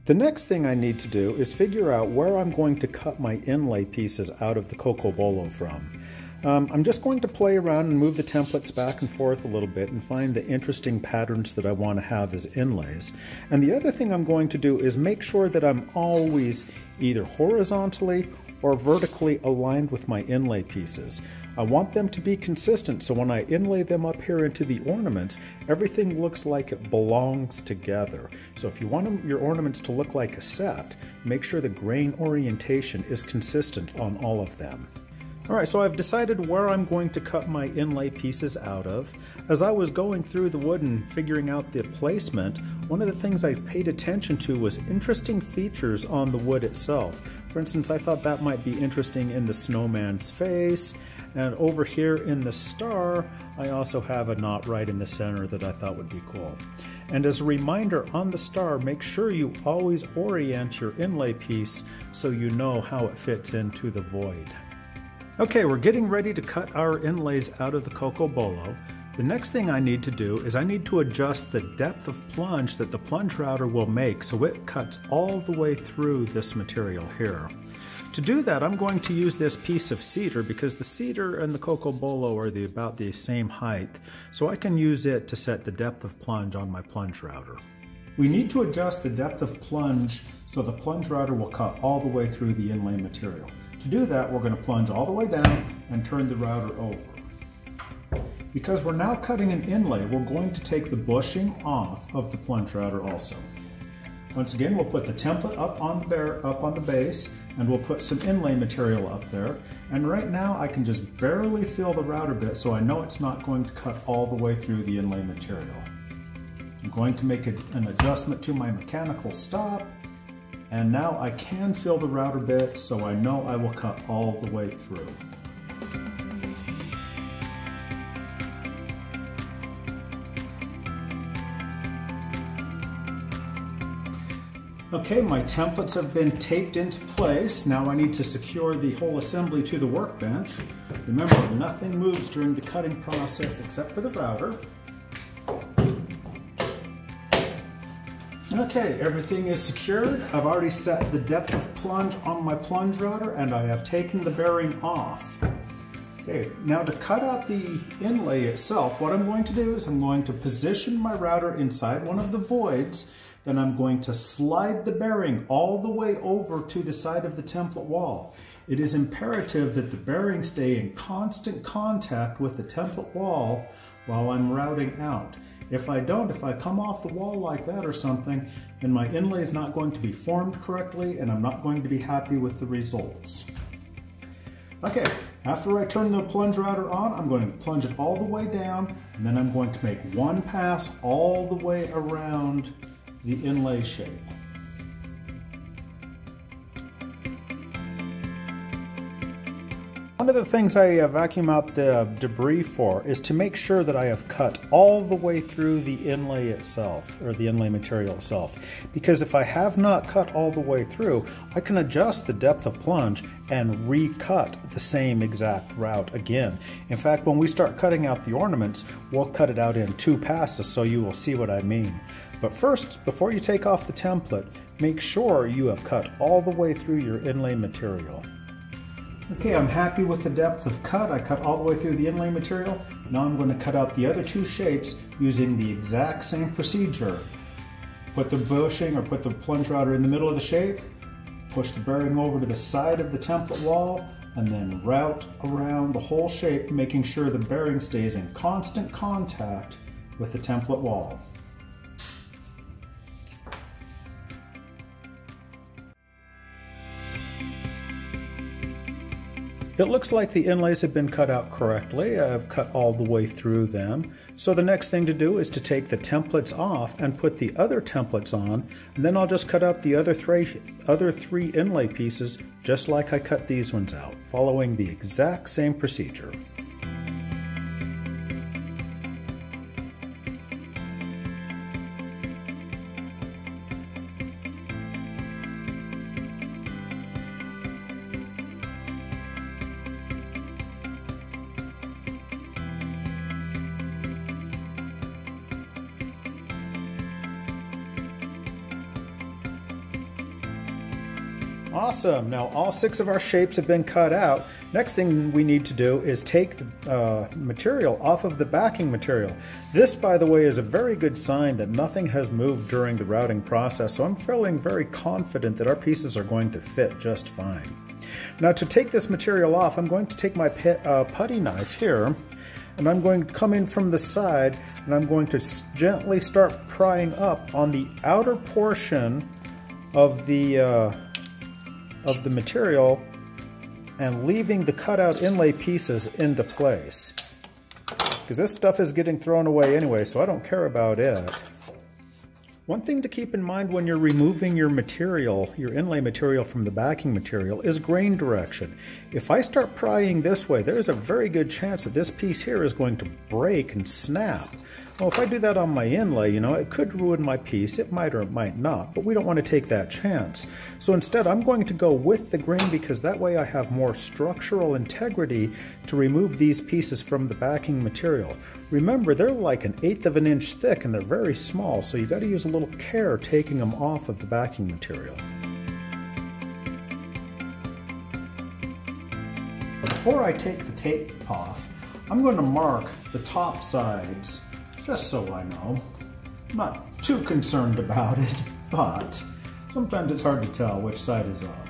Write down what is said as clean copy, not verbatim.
The next thing I need to do is figure out where I'm going to cut my inlay pieces out of the cocobolo from. I'm just going to play around and move the templates back and forth a little bit and find the interesting patterns that I want to have as inlays. And the other thing I'm going to do is make sure that I'm always either horizontally or vertically aligned with my inlay pieces. I want them to be consistent, so when I inlay them up here into the ornaments, everything looks like it belongs together. So if you want your ornaments to look like a set, make sure the grain orientation is consistent on all of them. Alright, so I've decided where I'm going to cut my inlay pieces out of. As I was going through the wood and figuring out the placement, one of the things I paid attention to was interesting features on the wood itself. For instance, I thought that might be interesting in the snowman's face, and over here in the star, I also have a knot right in the center that I thought would be cool. And as a reminder, on the star, make sure you always orient your inlay piece so you know how it fits into the void. Okay, we're getting ready to cut our inlays out of the cocobolo. The next thing I need to do is I need to adjust the depth of plunge that the plunge router will make so it cuts all the way through this material here. To do that, I'm going to use this piece of cedar because the cedar and the cocobolo are about the same height, so I can use it to set the depth of plunge on my plunge router. We need to adjust the depth of plunge so the plunge router will cut all the way through the inlay material. To do that, we're going to plunge all the way down and turn the router over. Because we're now cutting an inlay, we're going to take the bushing off of the plunge router also. Once again, we'll put the template up on the base, and we'll put some inlay material up there. And right now, I can just barely feel the router bit, so I know it's not going to cut all the way through the inlay material. I'm going to make an adjustment to my mechanical stop. And now I can feel the router bit, so I know I will cut all the way through. Okay, my templates have been taped into place. Now I need to secure the whole assembly to the workbench. Remember, nothing moves during the cutting process except for the router. Okay, everything is secured. I've already set the depth of plunge on my plunge router and I have taken the bearing off. Okay, now to cut out the inlay itself, what I'm going to do is I'm going to position my router inside one of the voids, then I'm going to slide the bearing all the way over to the side of the template wall. It is imperative that the bearing stay in constant contact with the template wall while I'm routing out. If I come off the wall like that or something, then my inlay is not going to be formed correctly and I'm not going to be happy with the results. Okay, after I turn the plunge router on, I'm going to plunge it all the way down and then I'm going to make one pass all the way around the inlay shape. One of the things I vacuum out the debris for is to make sure that I have cut all the way through the inlay itself, or the inlay material itself. Because if I have not cut all the way through, I can adjust the depth of plunge and recut the same exact route again. In fact, when we start cutting out the ornaments, we'll cut it out in 2 passes so you will see what I mean. But first, before you take off the template, make sure you have cut all the way through your inlay material. Okay, I'm happy with the depth of cut. I cut all the way through the inlay material. Now I'm going to cut out the other 2 shapes using the exact same procedure. Put the bushing or put the plunge router in the middle of the shape, push the bearing over to the side of the template wall, and then route around the whole shape, making sure the bearing stays in constant contact with the template wall. It looks like the inlays have been cut out correctly. I've cut all the way through them. So the next thing to do is to take the templates off and put the other templates on, and then I'll just cut out the other three inlay pieces just like I cut these ones out, following the exact same procedure. Awesome. Now all 6 of our shapes have been cut out. Next thing we need to do is take the material off of the backing material. This, by the way, is a very good sign that nothing has moved during the routing process, so I'm feeling very confident that our pieces are going to fit just fine. Now to take this material off, I'm going to take my putty knife here, and I'm going to come in from the side, and I'm going to gently start prying up on the outer portion of the material and leaving the cutout inlay pieces into place. Because this stuff is getting thrown away anyway, so I don't care about it. One thing to keep in mind when you're removing your material, your inlay material from the backing material, is grain direction. If I start prying this way, there's a very good chance that this piece here is going to break and snap. Well, if I do that on my inlay, you know, it could ruin my piece. It might or it might not, but we don't want to take that chance. So instead, I'm going to go with the grain because that way I have more structural integrity to remove these pieces from the backing material. Remember, they're like 1/8 of an inch thick and they're very small, so you got to use a little care taking them off of the backing material. Before I take the tape off, I'm going to mark the top sides, just so I know. I'm not too concerned about it, but sometimes it's hard to tell which side is up.